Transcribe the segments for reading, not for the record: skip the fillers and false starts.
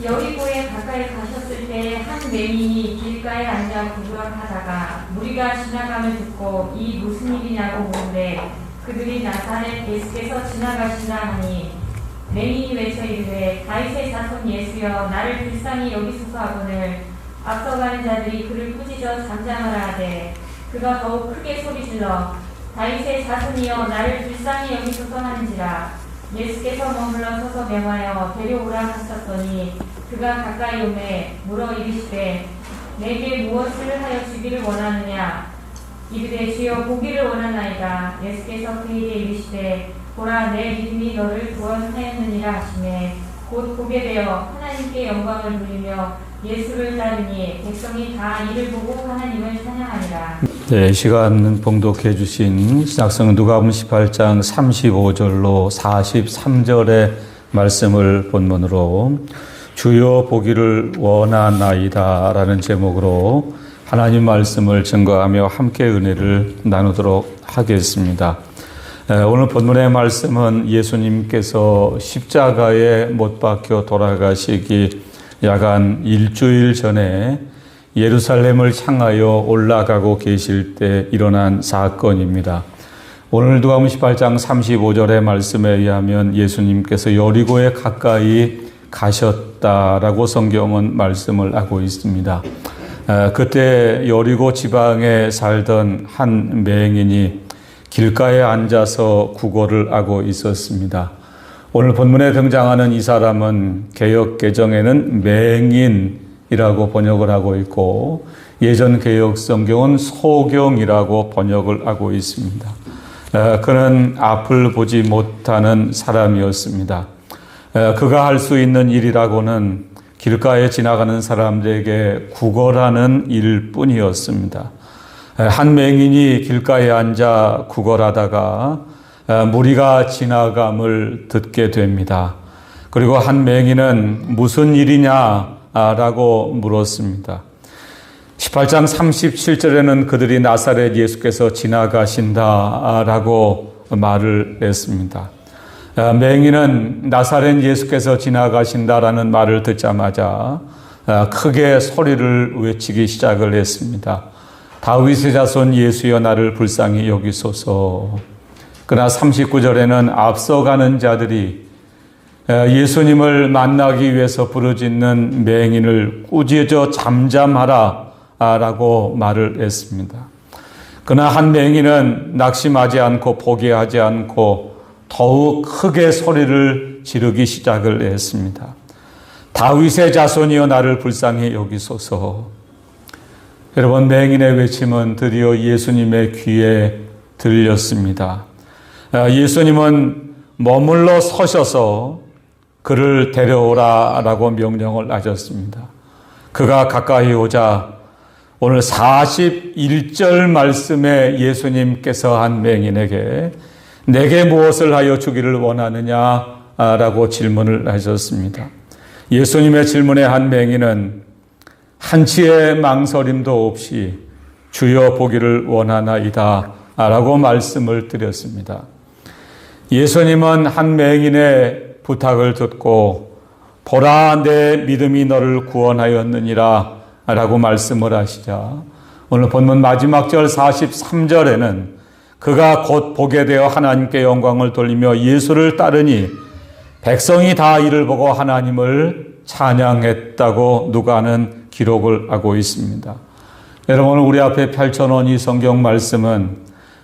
여리고에 가까이 가셨을 때 한 맹인이 길가에 앉아 구걸하다가 무리가 지나감을 듣고 이 무슨 일이냐고 묻는데 그들이 나사렛 예수께서 지나가시나 하니 맹인이 외쳐 이르되 다윗의 자손 예수여 나를 불쌍히 여기소서 하거늘 앞서가는 자들이 그를 꾸짖어 잠잠하라 하되 그가 더욱 크게 소리질러 다윗의 자손이여 나를 불쌍히 여기소서 하는지라. 예수께서 머물러 서서 명하여 데려오라 하셨더니 그가 가까이 오매 물어 이르시되 내게 무엇을 하여 주기를 원하느냐. 이르되 주여 보기를 원하나이다. 예수께서 그에게 이르시되 보라 내 믿음이 너를 구원하였느니라 하시매 곧 보게 되어 하나님께 영광을 돌리며 예수를 따르니 백성이 다 이를 보고 하나님을 찬양하니라. 네, 시간 봉독해 주신 신약성 누가복음 18장 35절로 43절의 말씀을 본문으로 주여 보기를 원하나이다 라는 제목으로 하나님 말씀을 증거하며 함께 은혜를 나누도록 하겠습니다. 오늘 본문의 말씀은 예수님께서 십자가에 못 박혀 돌아가시기 약 한 일주일 전에 예루살렘을 향하여 올라가고 계실 때 일어난 사건입니다. 오늘 누가복음 18장 35절의 말씀에 의하면 예수님께서 여리고에 가까이 가셨다라고 성경은 말씀을 하고 있습니다. 그때 여리고 지방에 살던 한 맹인이 길가에 앉아서 구걸을 하고 있었습니다. 오늘 본문에 등장하는 이 사람은 개역 개정에는 맹인이라고 번역을 하고 있고 예전 개역 성경은 소경이라고 번역을 하고 있습니다. 그는 앞을 보지 못하는 사람이었습니다. 그가 할 수 있는 일이라고는 길가에 지나가는 사람들에게 구걸하는 일뿐이었습니다. 한 맹인이 길가에 앉아 구걸하다가 무리가 지나감을 듣게 됩니다. 그리고 한 맹인은 무슨 일이냐라고 물었습니다. 18장 37절에는 그들이 나사렛 예수께서 지나가신다라고 말을 했습니다. 맹인은 나사렛 예수께서 지나가신다라는 말을 듣자마자 크게 소리를 외치기 시작을 했습니다. 다윗의 자손 예수여 나를 불쌍히 여기소서. 그러나 39절에는 앞서가는 자들이 예수님을 만나기 위해서 부르짖는 맹인을 꾸짖어 잠잠하라 라고 말을 했습니다. 그러나 한 맹인은 낙심하지 않고 포기하지 않고 더욱 크게 소리를 지르기 시작을 했습니다. 다윗의 자손이여 나를 불쌍히 여기소서. 여러분, 맹인의 외침은 드디어 예수님의 귀에 들렸습니다. 예수님은 머물러 서셔서 그를 데려오라라고 명령을 하셨습니다. 그가 가까이 오자 오늘 41절 말씀에 예수님께서 한 맹인에게 내게 무엇을 하여 주기를 원하느냐라고 질문을 하셨습니다. 예수님의 질문에 한 맹인은 한치의 망설임도 없이 주여 보기를 원하나이다 라고 말씀을 드렸습니다. 예수님은 한 맹인의 부탁을 듣고 보라 내 믿음이 너를 구원하였느니라 라고 말씀을 하시자 오늘 본문 마지막 절 43절에는 그가 곧 보게 되어 하나님께 영광을 돌리며 예수를 따르니 백성이 다 이를 보고 하나님을 찬양했다고 누가는 기록을 하고 있습니다. 여러분, 우리 앞에 펼쳐놓은 이 성경 말씀은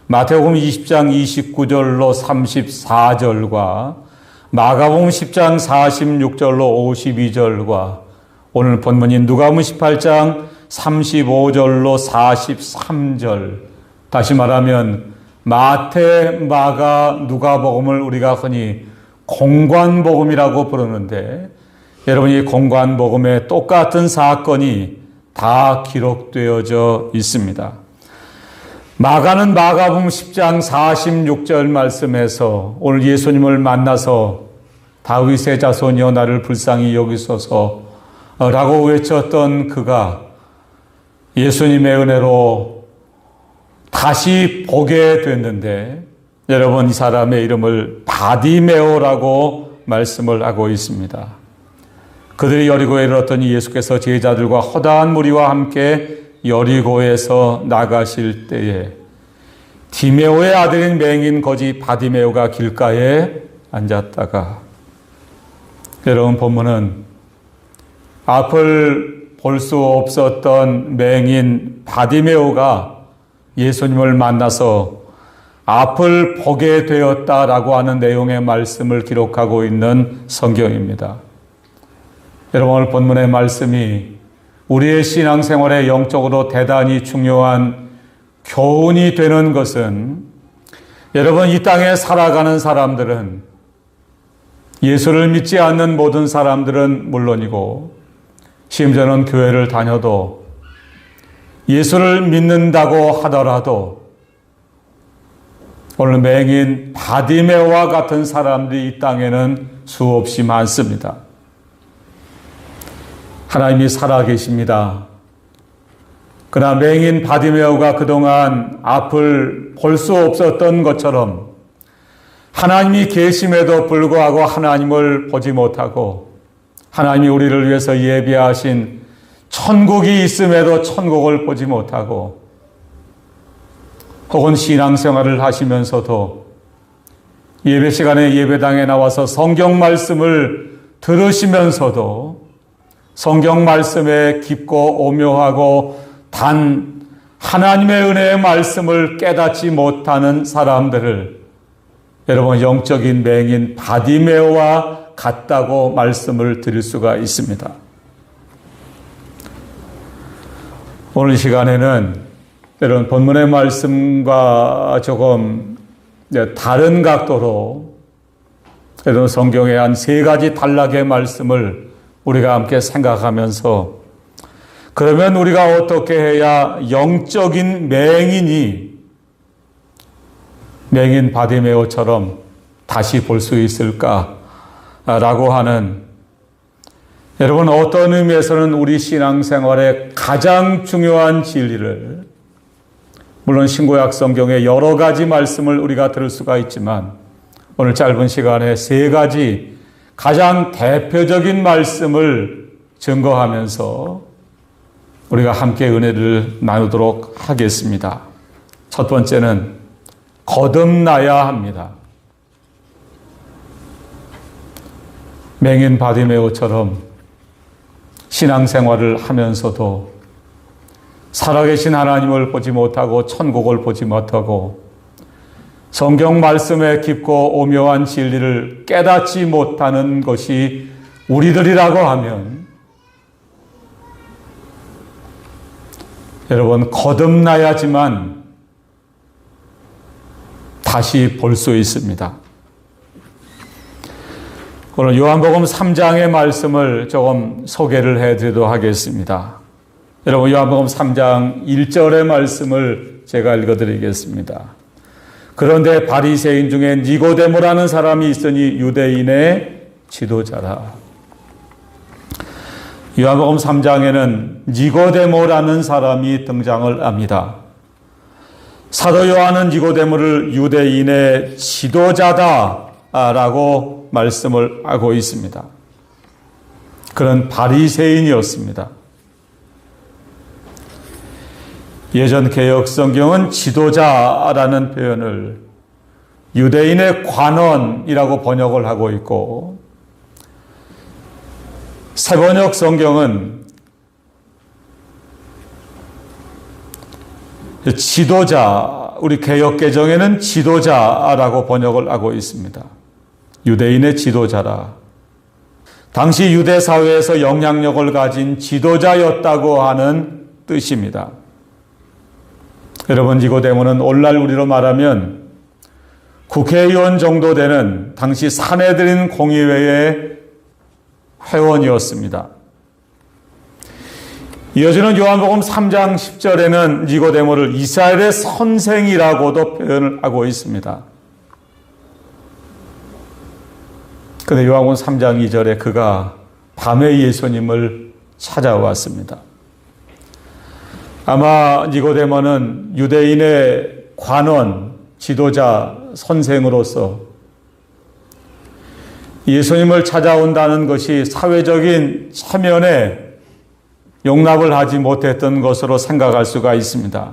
마태복음 20장 29절로 34절과 마가복음 10장 46절로 52절과 오늘 본문인 누가복음 18장 35절로 43절, 다시 말하면 마태, 마가, 누가복음을 우리가 흔히 공관복음이라고 부르는데 여러분, 이 공관복음에 똑같은 사건이 다 기록되어져 있습니다. 마가는 마가복음 10장 46절 말씀에서 오늘 예수님을 만나서 다윗의 자손이여 나를 불쌍히 여기소서 라고 외쳤던 그가 예수님의 은혜로 다시 보게 됐는데 여러분, 이 사람의 이름을 바디메오라고 말씀을 하고 있습니다. 그들이 여리고에 이르렀더니 예수께서 제자들과 허다한 무리와 함께 여리고에서 나가실 때에 디메오의 아들인 맹인 거지 바디메오가 길가에 앉았다가, 여러분 본문은 앞을 볼 수 없었던 맹인 바디메오가 예수님을 만나서 앞을 보게 되었다라고 하는 내용의 말씀을 기록하고 있는 성경입니다. 여러분, 오늘 본문의 말씀이 우리의 신앙생활에 영적으로 대단히 중요한 교훈이 되는 것은, 여러분, 이 땅에 살아가는 사람들은, 예수를 믿지 않는 모든 사람들은 물론이고 심지어는 교회를 다녀도 예수를 믿는다고 하더라도 오늘 맹인 바디메오와 같은 사람들이 이 땅에는 수없이 많습니다. 하나님이 살아계십니다. 그러나 맹인 바디메오가 그동안 앞을 볼 수 없었던 것처럼 하나님이 계심에도 불구하고 하나님을 보지 못하고, 하나님이 우리를 위해서 예비하신 천국이 있음에도 천국을 보지 못하고, 혹은 신앙생활을 하시면서도 예배 시간에 예배당에 나와서 성경 말씀을 들으시면서도 성경 말씀에 깊고 오묘하고 단 하나님의 은혜의 말씀을 깨닫지 못하는 사람들을 여러분 영적인 맹인 바디메오와 같다고 말씀을 드릴 수가 있습니다. 오늘 시간에는 여러분 본문의 말씀과 조금 다른 각도로 여러분 성경의 한 3가지 단락의 말씀을 우리가 함께 생각하면서, 그러면 우리가 어떻게 해야 영적인 맹인이 맹인 바디메오처럼 다시 볼 수 있을까라고 하는, 여러분 어떤 의미에서는 우리 신앙생활의 가장 중요한 진리를, 물론 신구약 성경의 여러 가지 말씀을 우리가 들을 수가 있지만 오늘 짧은 시간에 3가지 가장 대표적인 말씀을 증거하면서 우리가 함께 은혜를 나누도록 하겠습니다. 첫 번째는 거듭나야 합니다. 맹인 바디메오처럼 신앙생활을 하면서도 살아계신 하나님을 보지 못하고 천국을 보지 못하고 성경 말씀에 깊고 오묘한 진리를 깨닫지 못하는 것이 우리들이라고 하면, 여러분 거듭나야지만 다시 볼 수 있습니다. 오늘 요한복음 3장의 말씀을 조금 소개를 해드리도록 하겠습니다. 여러분 요한복음 3장 1절의 말씀을 제가 읽어드리겠습니다. 그런데 바리새인 중에 니고데모라는 사람이 있으니 유대인의 지도자라. 요한복음 3장에는 니고데모라는 사람이 등장을 합니다. 사도 요한은 니고데모를 유대인의 지도자다라고 말씀을 하고 있습니다. 그는 바리새인이었습니다. 예전 개역 성경은 지도자라는 표현을 유대인의 관원이라고 번역을 하고 있고, 새번역 성경은 지도자, 우리 개역 개정에는 지도자라고 번역을 하고 있습니다. 유대인의 지도자라. 당시 유대 사회에서 영향력을 가진 지도자였다고 하는 뜻입니다. 여러분, 니고데모는 오늘날 우리로 말하면 국회의원 정도 되는 당시 사내들인 공의회의 회원이었습니다. 이어지는 요한복음 3장 10절에는 니고데모를 이스라엘의 선생이라고도 표현을 하고 있습니다. 그런데 요한복음 3장 2절에 그가 밤에 예수님을 찾아왔습니다. 아마 니고데모는 유대인의 관원, 지도자, 선생으로서 예수님을 찾아온다는 것이 사회적인 체면에 용납을 하지 못했던 것으로 생각할 수가 있습니다.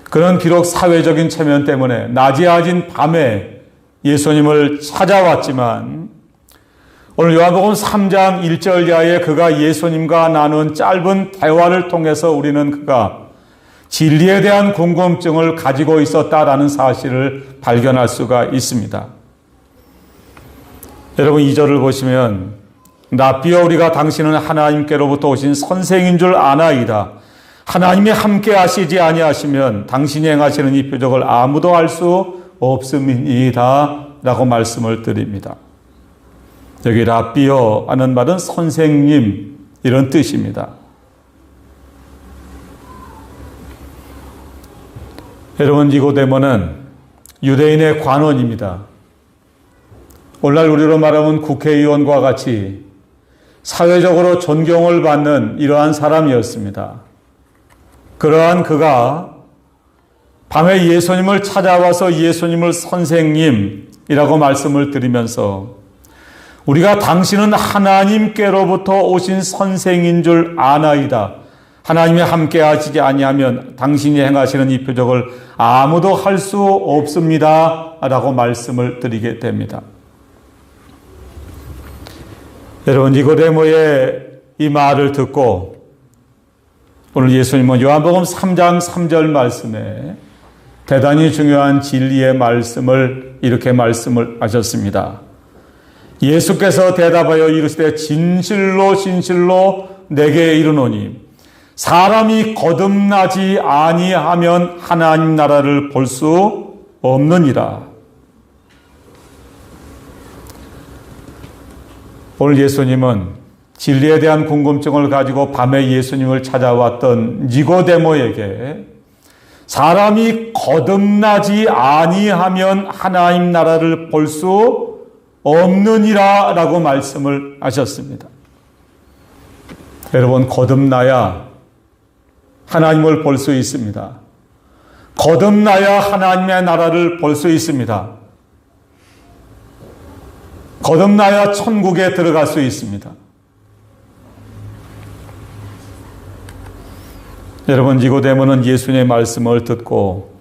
그는 비록 사회적인 체면 때문에 낮이아진 밤에 예수님을 찾아왔지만 오늘 요한복음 3장 1절 이하에 그가 예수님과 나눈 짧은 대화를 통해서 우리는 그가 진리에 대한 궁금증을 가지고 있었다라는 사실을 발견할 수가 있습니다. 여러분 2절을 보시면 랍비여 우리가 당신은 하나님께로부터 오신 선생인 줄 아나이다. 하나님이 함께 하시지 아니하시면 당신이 행하시는 이 표적을 아무도 알 수 없음이다 라고 말씀을 드립니다. 여기 랍비여 하는 말은 선생님 이런 뜻입니다. 여러분 니고데모는 유대인의 관원입니다. 오늘날 우리로 말하면 국회의원과 같이 사회적으로 존경을 받는 이러한 사람이었습니다. 그러한 그가 밤에 예수님을 찾아와서 예수님을 선생님이라고 말씀을 드리면서 우리가 당신은 하나님께로부터 오신 선생인 줄 아나이다. 하나님이 함께 하시지 아니하면 당신이 행하시는 이 표적을 아무도 할 수 없습니다. 라고 말씀을 드리게 됩니다. 여러분 니고데모의 이 말을 듣고 오늘 예수님은 요한복음 3장 3절 말씀에 대단히 중요한 진리의 말씀을 이렇게 말씀을 하셨습니다. 예수께서 대답하여 이르시되 진실로 진실로 내게 이르노니 사람이 거듭나지 아니하면 하나님 나라를 볼 수 없느니라. 오늘 예수님은 진리에 대한 궁금증을 가지고 밤에 예수님을 찾아왔던 니고데모에게 사람이 거듭나지 아니하면 하나님 나라를 볼 수 없느니라 라고 말씀을 하셨습니다. 여러분 거듭나야 하나님을 볼 수 있습니다. 거듭나야 하나님의 나라를 볼 수 있습니다. 거듭나야 천국에 들어갈 수 있습니다. 여러분 니고데모는 예수님의 말씀을 듣고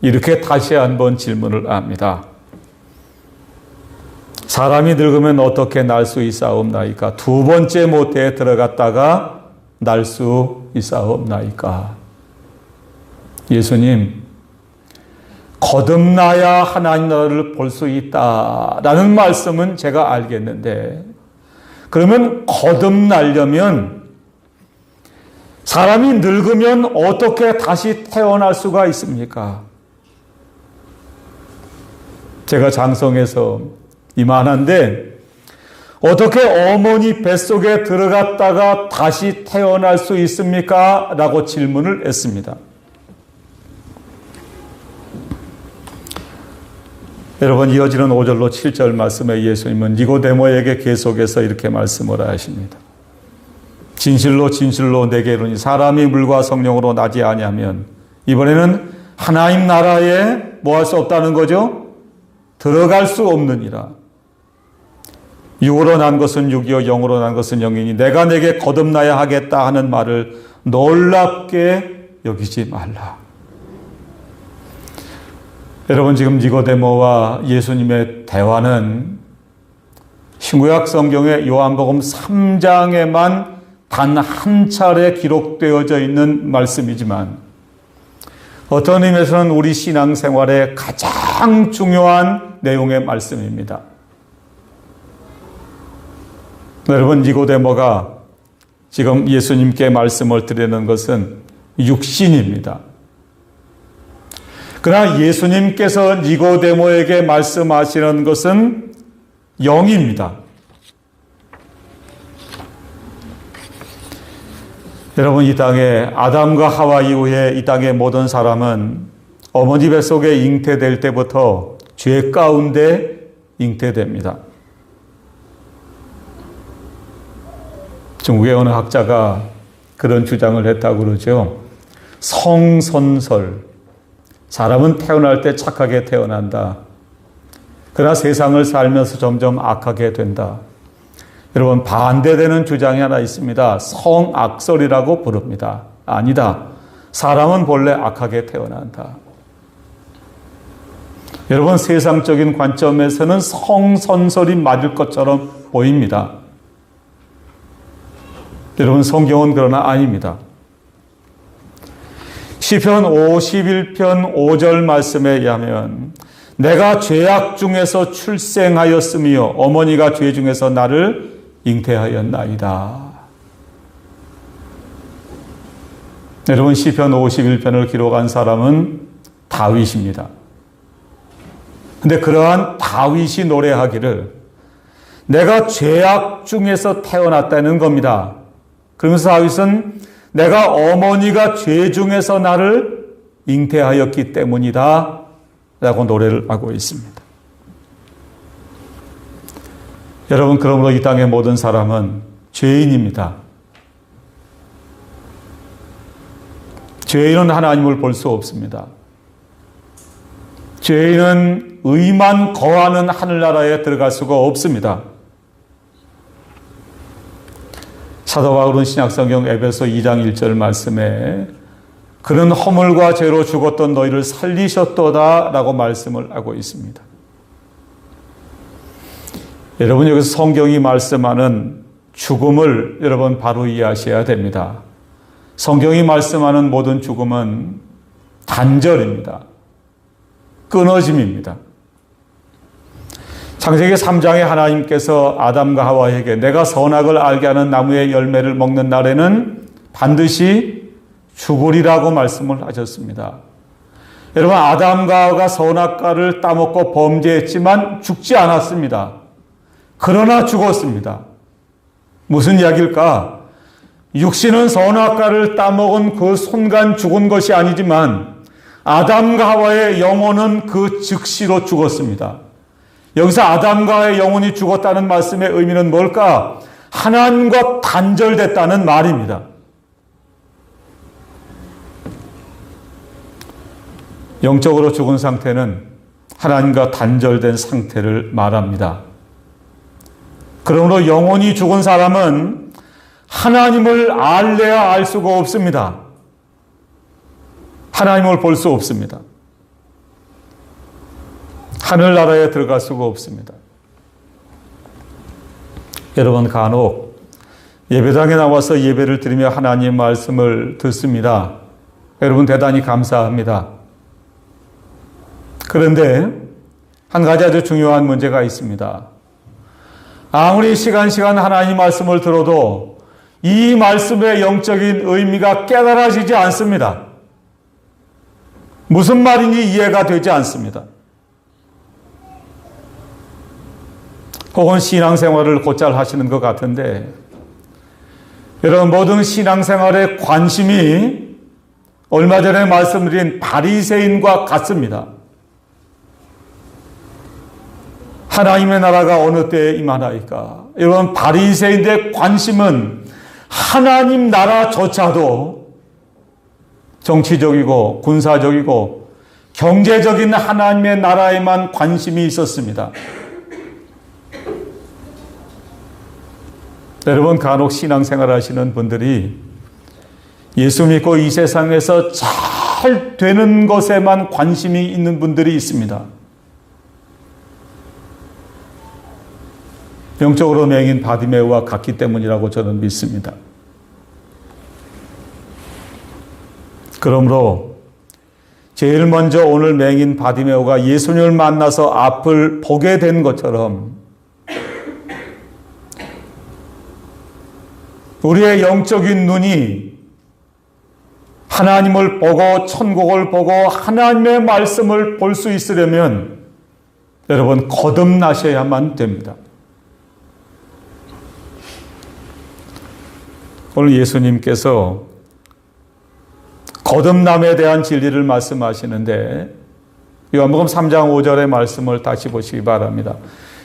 이렇게 다시 한번 질문을 합니다. 사람이 늙으면 어떻게 날 수 있사옵나이까? 두 번째 모태에 들어갔다가 날 수 있사옵나이까? 예수님, 거듭나야 하나님 나라를 볼 수 있다라는 말씀은 제가 알겠는데 그러면 거듭나려면 사람이 늙으면 어떻게 다시 태어날 수가 있습니까? 제가 장성에서 이만한데 어떻게 어머니 뱃속에 들어갔다가 다시 태어날 수 있습니까? 라고 질문을 했습니다. 여러분 이어지는 5절로 7절 말씀에 예수님은 니고데모에게 계속해서 이렇게 말씀을 하십니다. 진실로 진실로 내게 이르노니 사람이 물과 성령으로 나지 아니하면 이번에는 하나님 나라에 뭐 할 수 없다는 거죠? 들어갈 수 없느니라. 육으로 난 것은 육이요 영으로 난 것은 영이니 내가 내게 거듭나야 하겠다 하는 말을 놀랍게 여기지 말라. 여러분 지금 니고데모와 예수님의 대화는 신구약 성경의 요한복음 3장에만 단 한 차례 기록되어져 있는 말씀이지만 어떤 의미에서는 우리 신앙생활의 가장 중요한 내용의 말씀입니다. 여러분 니고데모가 지금 예수님께 말씀을 드리는 것은 육신입니다. 그러나 예수님께서 니고데모에게 말씀하시는 것은 영입니다. 여러분 이 땅에 아담과 하와 이후에 이 땅의 모든 사람은 어머니 뱃속에 잉태될 때부터 죄 가운데 잉태됩니다. 중국의 어느 학자가 그런 주장을 했다고 그러죠. 성선설. 사람은 태어날 때 착하게 태어난다. 그러나 세상을 살면서 점점 악하게 된다. 여러분, 반대되는 주장이 하나 있습니다. 성악설이라고 부릅니다. 아니다. 사람은 본래 악하게 태어난다. 여러분, 세상적인 관점에서는 성선설이 맞을 것처럼 보입니다. 여러분, 성경은 그러나 아닙니다. 시편 51편 5절 말씀에 의하면 내가 죄악 중에서 출생하였으며 어머니가 죄 중에서 나를 잉태하였나이다. 여러분, 시편 51편을 기록한 사람은 다윗입니다. 근데 그러한 다윗이 노래하기를 내가 죄악 중에서 태어났다는 겁니다. 그러면서 다윗은 내가 어머니가 죄 중에서 나를 잉태하였기 때문이다 라고 노래를 하고 있습니다. 여러분, 그러므로 이 땅의 모든 사람은 죄인입니다. 죄인은 하나님을 볼 수 없습니다. 죄인은 의만 거하는 하늘나라에 들어갈 수가 없습니다. 사도 바울은 신약성경 에베소 2장 1절 말씀에 그는 허물과 죄로 죽었던 너희를 살리셨도다 라고 말씀을 하고 있습니다. 여러분, 여기서 성경이 말씀하는 죽음을 여러분 바로 이해하셔야 됩니다. 성경이 말씀하는 모든 죽음은 단절입니다. 끊어짐입니다. 창세기 3장에 하나님께서 아담과 하와에게 내가 선악을 알게 하는 나무의 열매를 먹는 날에는 반드시 죽으리라고 말씀을 하셨습니다. 여러분, 아담과 하와가 선악과를 따먹고 범죄했지만 죽지 않았습니다. 그러나 죽었습니다. 무슨 이야기일까? 육신은 선악과를 따먹은 그 순간 죽은 것이 아니지만 아담과 하와의 영혼은 그 즉시로 죽었습니다. 여기서 아담과 하와의 영혼이 죽었다는 말씀의 의미는 뭘까? 하나님과 단절됐다는 말입니다. 영적으로 죽은 상태는 하나님과 단절된 상태를 말합니다. 그러므로 영혼이 죽은 사람은 하나님을 알래야 알 수가 없습니다. 하나님을 볼 수 없습니다. 하늘나라에 들어갈 수가 없습니다. 여러분, 간혹 예배당에 나와서 예배를 드리며 하나님의 말씀을 듣습니다. 여러분, 대단히 감사합니다. 그런데 한 가지 아주 중요한 문제가 있습니다. 아무리 시간 하나님 말씀을 들어도 이 말씀의 영적인 의미가 깨달아지지 않습니다. 무슨 말인지 이해가 되지 않습니다. 혹은 신앙생활을 곧잘 하시는 것 같은데 여러분, 모든 신앙생활의 관심이 얼마 전에 말씀드린 바리새인과 같습니다. 하나님의 나라가 어느 때에 임하나이까? 여러분, 바리새인들의 관심은 하나님 나라조차도 정치적이고 군사적이고 경제적인 하나님의 나라에만 관심이 있었습니다. 여러분, 간혹 신앙생활 하시는 분들이 예수 믿고 이 세상에서 잘 되는 것에만 관심이 있는 분들이 있습니다. 영적으로 맹인 바디메오와 같기 때문이라고 저는 믿습니다. 그러므로 제일 먼저 오늘 맹인 바디메오가 예수님을 만나서 앞을 보게 된 것처럼 우리의 영적인 눈이 하나님을 보고 천국을 보고 하나님의 말씀을 볼 수 있으려면 여러분, 거듭나셔야만 됩니다. 오늘 예수님께서 거듭남에 대한 진리를 말씀하시는데 요한복음 3장 5절의 말씀을 다시 보시기 바랍니다.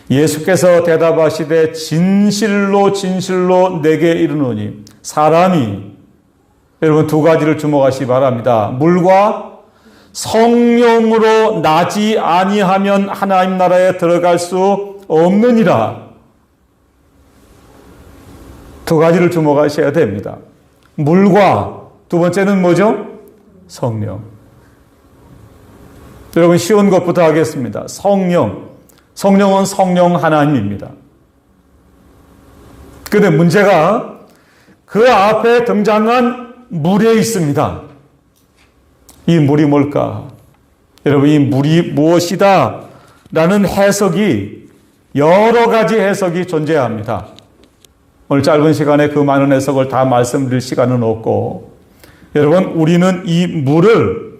예수께서 대답하시되 진실로 진실로 내게 이르노니 사람이 여러분 두 가지를 주목하시기 바랍니다. 물과 성령으로 나지 아니하면 하나님 나라에 들어갈 수 없느니라. 두 가지를 주목하셔야 됩니다. 물과 두 번째는 뭐죠? 성령. 여러분 쉬운 것부터 하겠습니다. 성령. 성령은 성령 하나님입니다. 그런데 문제가 그 앞에 등장한 물에 있습니다. 이 물이 뭘까? 여러분 이 물이 무엇이다? 라는 해석이 여러 가지 해석이 존재합니다. 오늘 짧은 시간에 그 많은 해석을 다 말씀드릴 시간은 없고 여러분 우리는 이 물을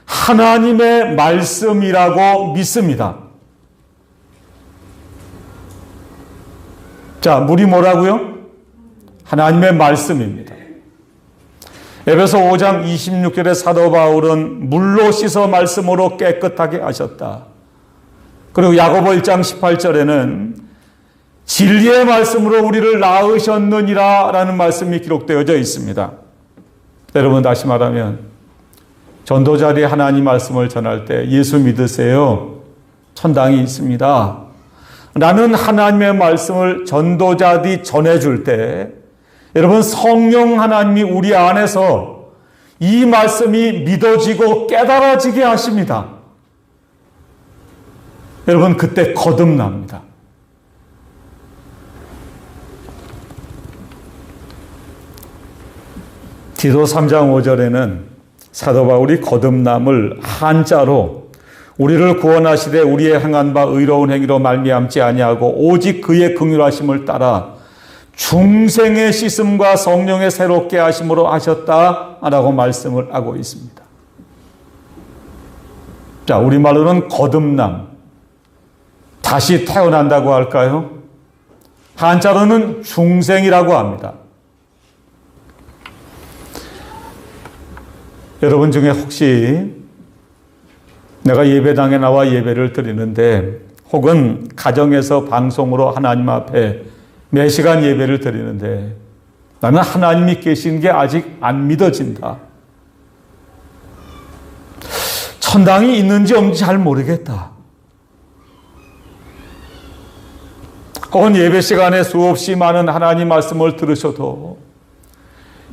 하나님의 말씀이라고 믿습니다. 자, 물이 뭐라고요? 하나님의 말씀입니다. 에베소 5장 26절에 사도 바울은 물로 씻어 말씀으로 깨끗하게 하셨다. 그리고 야고보 1장 18절에는 진리의 말씀으로 우리를 낳으셨느니라 라는 말씀이 기록되어져 있습니다. 여러분 다시 말하면 전도자들이 하나님 말씀을 전할 때 예수 믿으세요. 천당이 있습니다. 라는 하나님의 말씀을 전도자들이 전해줄 때 여러분 성령 하나님이 우리 안에서 이 말씀이 믿어지고 깨달아지게 하십니다. 여러분 그때 거듭납니다. 디도 3장 5절에는 사도 바울이 거듭남을 한자로 우리를 구원하시되 우리의 행한 바 의로운 행위로 말미암지 아니하고 오직 그의 긍휼하심을 따라 중생의 씻음과 성령의 새롭게 하심으로 하셨다라고 말씀을 하고 있습니다. 자, 우리말로는 거듭남, 다시 태어난다고 할까요? 한자로는 중생이라고 합니다. 여러분 중에 혹시 내가 예배당에 나와 예배를 드리는데 혹은 가정에서 방송으로 하나님 앞에 매 시간 예배를 드리는데 나는 하나님이 계신 게 아직 안 믿어진다. 천당이 있는지 없는지 잘 모르겠다. 혹은 예배 시간에 수없이 많은 하나님 말씀을 들으셔도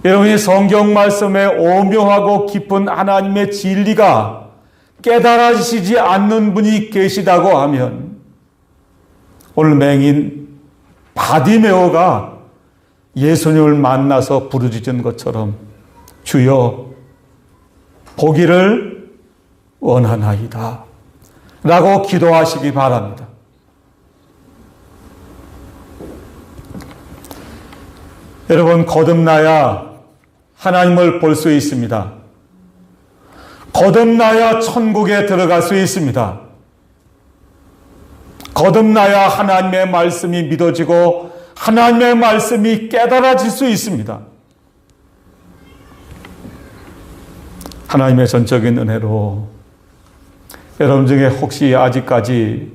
여러분이 성경 말씀에 오묘하고 깊은 하나님의 진리가 깨달아지지 않는 분이 계시다고 하면 오늘 맹인 바디메오가 예수님을 만나서 부르짖은 것처럼 주여 보기를 원하나이다 라고 기도하시기 바랍니다. 여러분 거듭나야 하나님을 볼 수 있습니다. 거듭나야 천국에 들어갈 수 있습니다. 거듭나야 하나님의 말씀이 믿어지고 하나님의 말씀이 깨달아질 수 있습니다. 하나님의 전적인 은혜로 여러분 중에 혹시 아직까지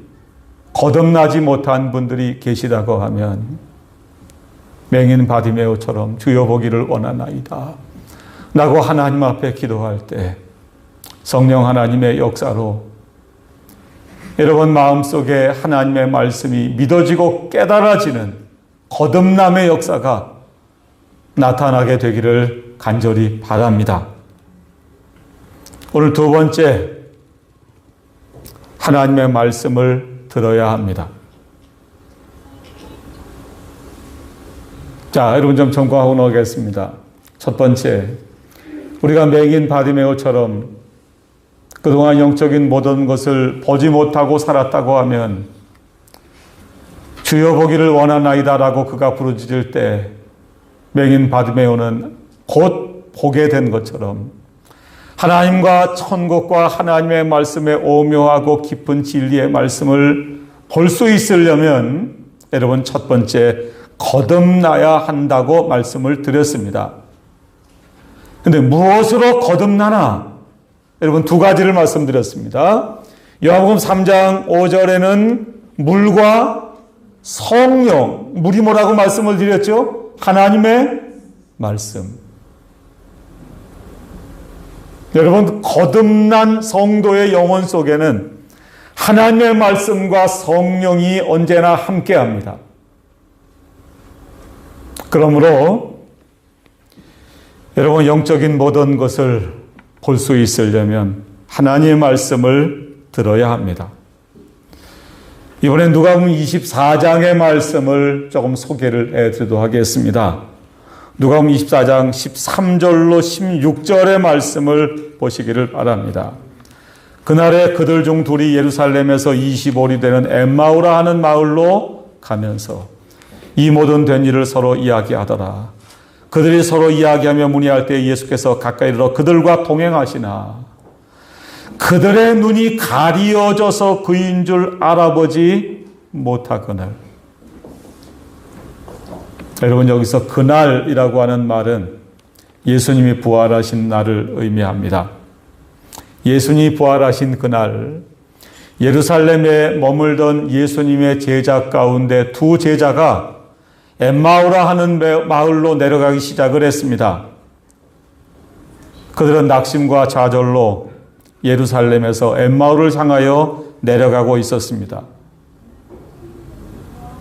거듭나지 못한 분들이 계시다고 하면 맹인 바디메오처럼 주여 보기를 원하나이다 라고 하나님 앞에 기도할 때 성령 하나님의 역사로 여러분 마음속에 하나님의 말씀이 믿어지고 깨달아지는 거듭남의 역사가 나타나게 되기를 간절히 바랍니다. 오늘 두 번째, 하나님의 말씀을 들어야 합니다. 자, 여러분 좀 점검하고 나오겠습니다. 첫 번째, 우리가 맹인 바디메오처럼 그동안 영적인 모든 것을 보지 못하고 살았다고 하면 주여 보기를 원하나이다라고 그가 부르짖을 때 맹인 바디메오는 곧 보게 된 것처럼 하나님과 천국과 하나님의 말씀의 오묘하고 깊은 진리의 말씀을 볼 수 있으려면 여러분 첫 번째 거듭나야 한다고 말씀을 드렸습니다. 그런데 무엇으로 거듭나나? 여러분 두 가지를 말씀드렸습니다. 요한복음 3장 5절에는 물과 성령, 물이 뭐라고 말씀을 드렸죠? 하나님의 말씀. 여러분, 거듭난 성도의 영혼 속에는 하나님의 말씀과 성령이 언제나 함께합니다. 그러므로 여러분, 영적인 모든 것을 볼 수 있으려면 하나님의 말씀을 들어야 합니다. 이번엔 누가복음 24장의 말씀을 조금 소개를 해드리도록 하겠습니다. 누가복음 24장 13절로 16절의 말씀을 보시기를 바랍니다. 그날에 그들 중 둘이 예루살렘에서 25里되는 엠마오라 하는 마을로 가면서 이 모든 된 일을 서로 이야기하더라. 그들이 서로 이야기하며 문의할 때 예수께서 가까이 이르러 그들과 동행하시나 그들의 눈이 가리어져서 그인 줄 알아보지 못하거늘. 여러분, 여기서 그날이라고 하는 말은 예수님이 부활하신 날을 의미합니다. 예수님이 부활하신 그날, 예루살렘에 머물던 예수님의 제자 가운데 두 제자가 엠마오라 하는 마을로 내려가기 시작을 했습니다. 그들은 낙심과 좌절로 예루살렘에서 엠마오를 향하여 내려가고 있었습니다.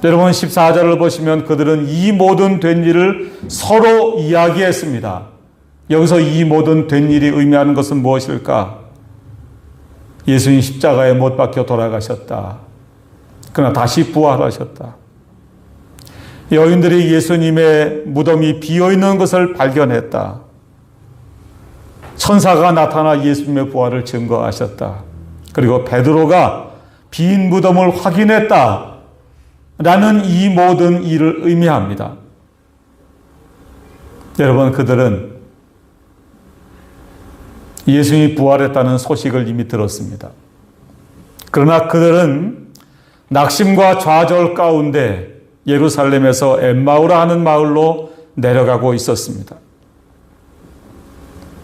여러분, 14절을 보시면 그들은 이 모든 된 일을 서로 이야기했습니다. 여기서 이 모든 된 일이 의미하는 것은 무엇일까? 예수님 십자가에 못 박혀 돌아가셨다. 그러나 다시 부활하셨다. 여인들이 예수님의 무덤이 비어있는 것을 발견했다. 천사가 나타나 예수님의 부활을 증거하셨다. 그리고 베드로가 빈 무덤을 확인했다. 라는 이 모든 일을 의미합니다. 여러분, 그들은 예수님이 부활했다는 소식을 이미 들었습니다. 그러나 그들은 낙심과 좌절 가운데 예루살렘에서 엠마오라 하는 마을로 내려가고 있었습니다.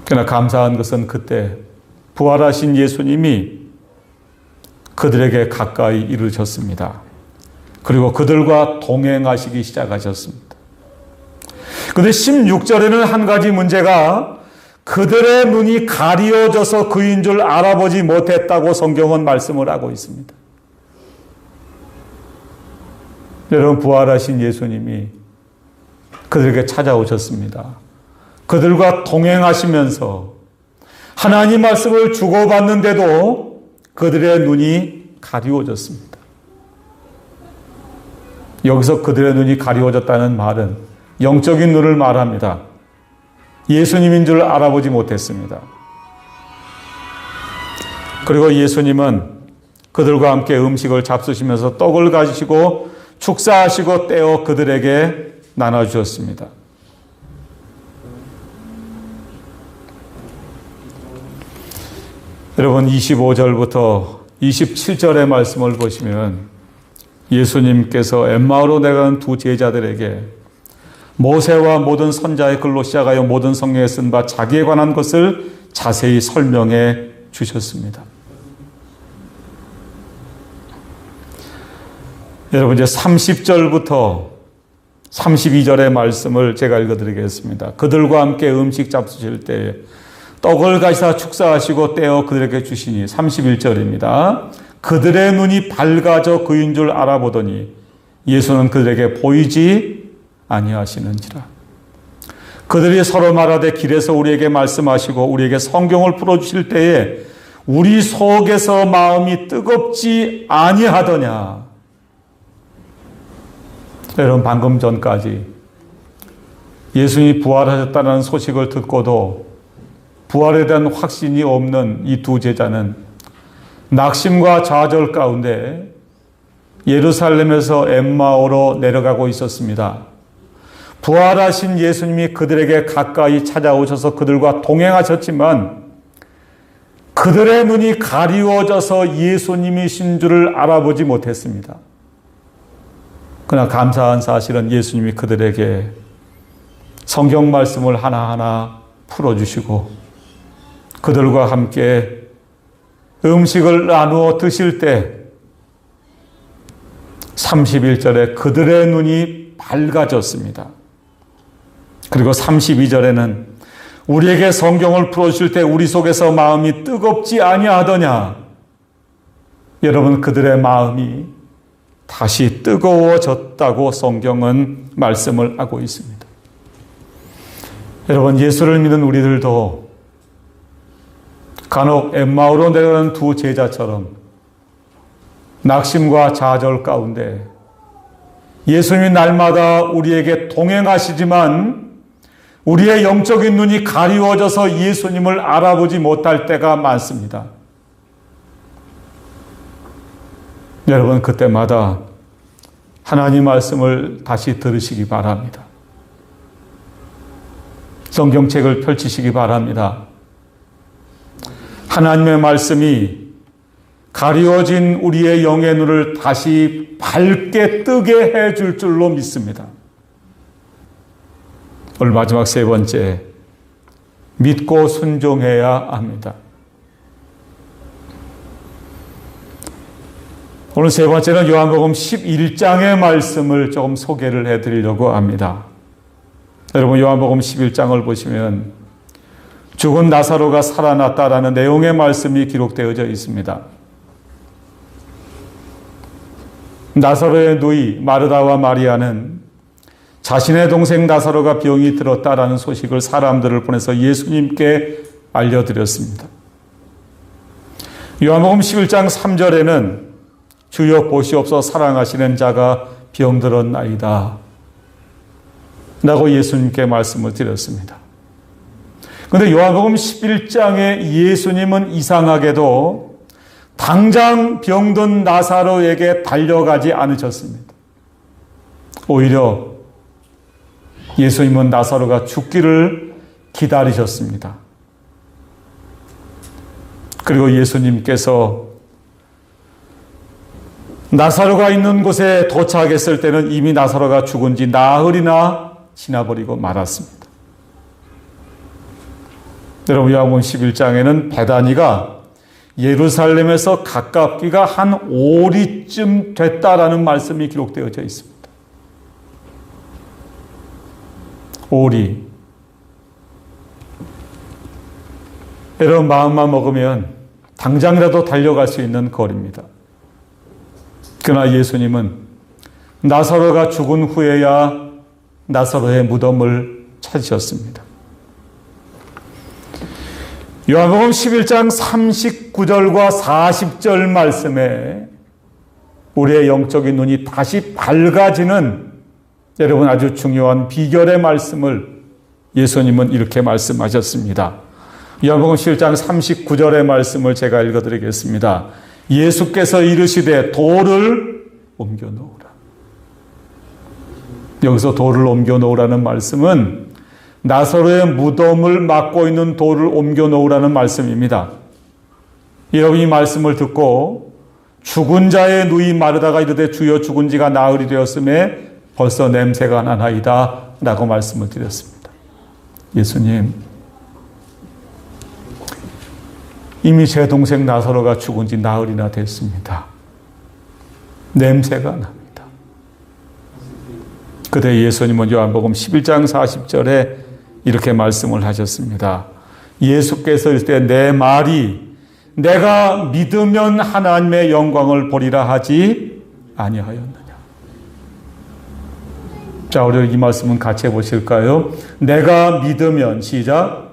그러나 감사한 것은 그때 부활하신 예수님이 그들에게 가까이 이르셨습니다. 그리고 그들과 동행하시기 시작하셨습니다. 그런데 16절에는 한 가지 문제가 그들의 눈이 가리어져서 그인 줄 알아보지 못했다고 성경은 말씀을 하고 있습니다. 여러분, 부활하신 예수님이 그들에게 찾아오셨습니다. 그들과 동행하시면서 하나님 말씀을 주고받는데도 그들의 눈이 가리워졌습니다. 여기서 그들의 눈이 가리워졌다는 말은 영적인 눈을 말합니다. 예수님인 줄 알아보지 못했습니다. 그리고 예수님은 그들과 함께 음식을 잡수시면서 떡을 가지시고 축사하시고 떼어 그들에게 나눠주셨습니다. 여러분, 25절부터 27절의 말씀을 보시면 예수님께서 엠마오로 내려간 두 제자들에게 모세와 모든 선자의 글로 시작하여 모든 성경에 쓴 바 자기에 관한 것을 자세히 설명해 주셨습니다. 여러분, 이제 30절부터 32절의 말씀을 제가 읽어드리겠습니다. 그들과 함께 음식 잡수실 때 떡을 가시사 축사하시고 떼어 그들에게 주시니 31절입니다. 그들의 눈이 밝아져 그인 줄 알아보더니 예수는 그들에게 보이지 아니하시는지라. 그들이 서로 말하되 길에서 우리에게 말씀하시고 우리에게 성경을 풀어주실 때에 우리 속에서 마음이 뜨겁지 아니하더냐. 여러분, 방금 전까지 예수님이 부활하셨다는 소식을 듣고도 부활에 대한 확신이 없는 이 두 제자는 낙심과 좌절 가운데 예루살렘에서 엠마오로 내려가고 있었습니다. 부활하신 예수님이 그들에게 가까이 찾아오셔서 그들과 동행하셨지만 그들의 눈이 가리워져서 예수님이신 줄을 알아보지 못했습니다. 그러나 감사한 사실은 예수님이 그들에게 성경 말씀을 하나하나 풀어주시고 그들과 함께 음식을 나누어 드실 때 31절에 그들의 눈이 밝아졌습니다. 그리고 32절에는 우리에게 성경을 풀어주실 때 우리 속에서 마음이 뜨겁지 아니하더냐? 여러분, 그들의 마음이 다시 뜨거워졌다고 성경은 말씀을 하고 있습니다. 여러분, 예수를 믿는 우리들도 간혹 엠마오로 내려가는 두 제자처럼 낙심과 좌절 가운데 예수님이 날마다 우리에게 동행하시지만 우리의 영적인 눈이 가리워져서 예수님을 알아보지 못할 때가 많습니다. 여러분, 그때마다 하나님 말씀을 다시 들으시기 바랍니다. 성경책을 펼치시기 바랍니다. 하나님의 말씀이 가리워진 우리의 영의 눈을 다시 밝게 뜨게 해줄 줄로 믿습니다. 오늘 마지막 세 번째, 믿고 순종해야 합니다. 오늘 세 번째는 요한복음 11장의 말씀을 조금 소개를 해드리려고 합니다. 여러분, 요한복음 11장을 보시면 죽은 나사로가 살아났다라는 내용의 말씀이 기록되어져 있습니다. 나사로의 누이 마르다와 마리아는 자신의 동생 나사로가 병이 들었다라는 소식을 사람들을 보내서 예수님께 알려드렸습니다. 요한복음 11장 3절에는 주여 보시옵소서 사랑하시는 자가 병들었나이다 라고 예수님께 말씀을 드렸습니다. 그런데 요한복음 11장에 예수님은 이상하게도 당장 병든 나사로에게 달려가지 않으셨습니다. 오히려 예수님은 나사로가 죽기를 기다리셨습니다. 그리고 예수님께서 나사로가 있는 곳에 도착했을 때는 이미 나사로가 죽은 지 나흘이나 지나버리고 말았습니다. 여러분, 요한복음 11장에는 베다니가 예루살렘에서 가깝기가 한 오리쯤 됐다라는 말씀이 기록되어져 있습니다. 오리. 여러분, 마음만 먹으면 당장이라도 달려갈 수 있는 거리입니다. 그러나 예수님은 나사로가 죽은 후에야 나사로의 무덤을 찾으셨습니다. 요한복음 11장 39절과 40절 말씀에 우리의 영적인 눈이 다시 밝아지는 여러분 아주 중요한 비결의 말씀을 예수님은 이렇게 말씀하셨습니다. 요한복음 11장 39절의 말씀을 제가 읽어드리겠습니다. 예수께서 이르시되 돌을 옮겨 놓으라. 여기서 돌을 옮겨 놓으라는 말씀은 나사로의 무덤을 막고 있는 돌을 옮겨 놓으라는 말씀입니다. 여러분이 말씀을 듣고 죽은 자의 누이 마르다가 이르되 주여 죽은 지가 나흘이 되었음에 벌써 냄새가 나나이다 라고 말씀을 드렸습니다. 예수님, 이미 제 동생 나사로가 죽은 지 나흘이나 됐습니다. 냄새가 납니다. 그때 예수님은 요한복음 11장 40절에 이렇게 말씀을 하셨습니다. 예수께서 이럴 때 내 말이 내가 믿으면 하나님의 영광을 보리라 하지 아니하였느냐. 자, 우리 이 말씀은 같이 해보실까요? 내가 믿으면, 시작.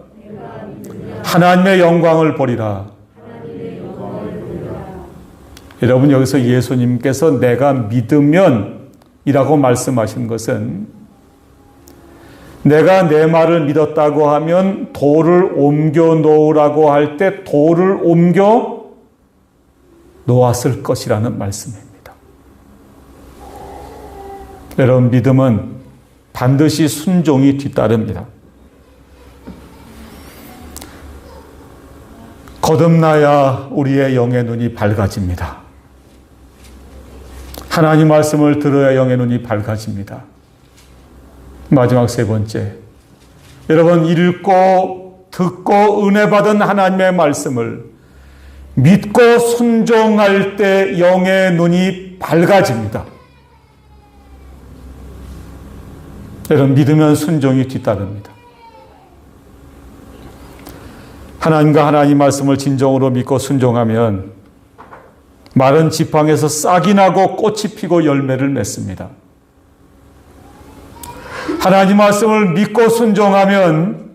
하나님의 영광을 보리라. 여러분, 여기서 예수님께서 내가 믿으면 이라고 말씀하신 것은 내가 내 말을 믿었다고 하면 돌을 옮겨 놓으라고 할 때 돌을 옮겨 놓았을 것이라는 말씀입니다. 여러분, 믿음은 반드시 순종이 뒤따릅니다. 거듭나야 우리의 영의 눈이 밝아집니다. 하나님 말씀을 들어야 영의 눈이 밝아집니다. 마지막 세 번째, 여러분, 읽고 듣고 은혜 받은 하나님의 말씀을 믿고 순종할 때 영의 눈이 밝아집니다. 여러분, 믿으면 순종이 뒤따릅니다. 하나님과 하나님 말씀을 진정으로 믿고 순종하면 마른 지팡이에서 싹이 나고 꽃이 피고 열매를 맺습니다. 하나님 말씀을 믿고 순종하면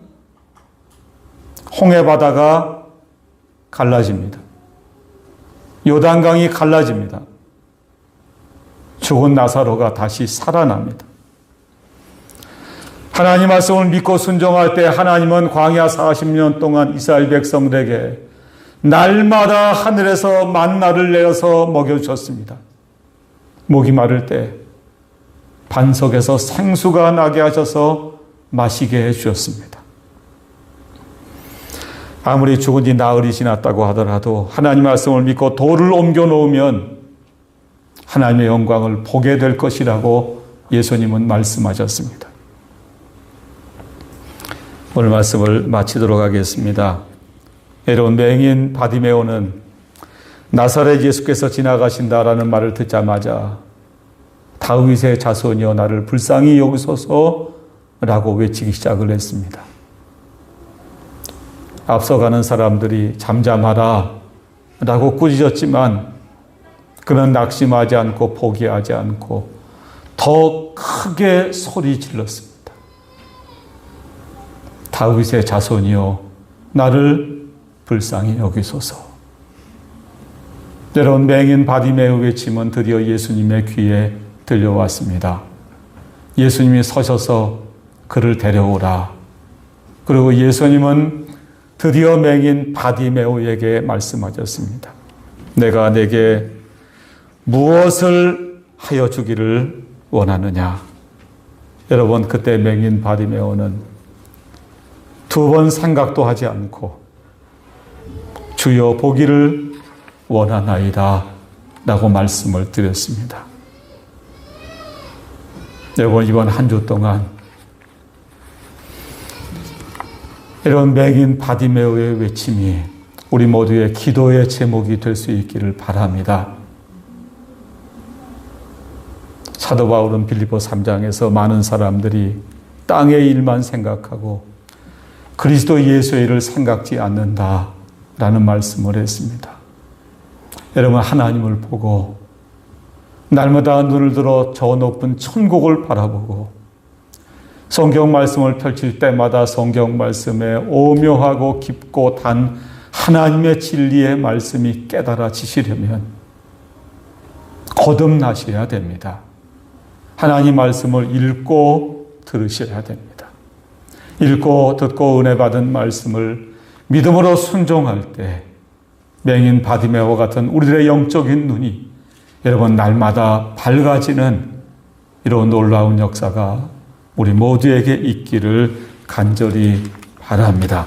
홍해 바다가 갈라집니다. 요단강이 갈라집니다. 죽은 나사로가 다시 살아납니다. 하나님 말씀을 믿고 순종할 때 하나님은 광야 40년 동안 이스라엘 백성들에게 날마다 하늘에서 만나를 내려서 먹여주셨습니다. 목이 마를 때 반석에서 생수가 나게 하셔서 마시게 해주셨습니다. 아무리 죽은 지 나흘이 지났다고 하더라도 하나님 말씀을 믿고 돌을 옮겨 놓으면 하나님의 영광을 보게 될 것이라고 예수님은 말씀하셨습니다. 오늘 말씀을 마치도록 하겠습니다. 여러분, 맹인 바디메오는 나사렛 예수께서 지나가신다라는 말을 듣자마자 다윗의 자손이여 나를 불쌍히 여기소서라고 외치기 시작을 했습니다. 앞서가는 사람들이 잠잠하라 라고 꾸짖었지만 그는 낙심하지 않고 포기하지 않고 더 크게 소리 질렀습니다. 다윗의 자손이여 나를 불쌍히 여기소서. 여러분, 맹인 바디메오 외침은 드디어 예수님의 귀에 들려왔습니다. 예수님이 서셔서 그를 데려오라. 그리고 예수님은 드디어 맹인 바디메오에게 말씀하셨습니다. 내가 내게 무엇을 하여 주기를 원하느냐. 여러분, 그때 맹인 바디메오는 두 번 생각도 하지 않고 주여 보기를 원하나이다 라고 말씀을 드렸습니다. 여러분, 이번 한 주 동안 이런 맹인 바디메오의 외침이 우리 모두의 기도의 제목이 될 수 있기를 바랍니다. 사도 바울은 빌립보 3장에서 많은 사람들이 땅의 일만 생각하고 그리스도 예수의 일을 생각지 않는다라는 말씀을 했습니다. 여러분, 하나님을 보고 날마다 눈을 들어 저 높은 천국을 바라보고 성경 말씀을 펼칠 때마다 성경 말씀에 오묘하고 깊고 단 하나님의 진리의 말씀이 깨달아지시려면 거듭나셔야 됩니다. 하나님 말씀을 읽고 들으셔야 됩니다. 읽고 듣고 은혜 받은 말씀을 믿음으로 순종할 때 맹인 바디메오와 같은 우리들의 영적인 눈이 여러분 날마다 밝아지는 이런 놀라운 역사가 우리 모두에게 있기를 간절히 바랍니다.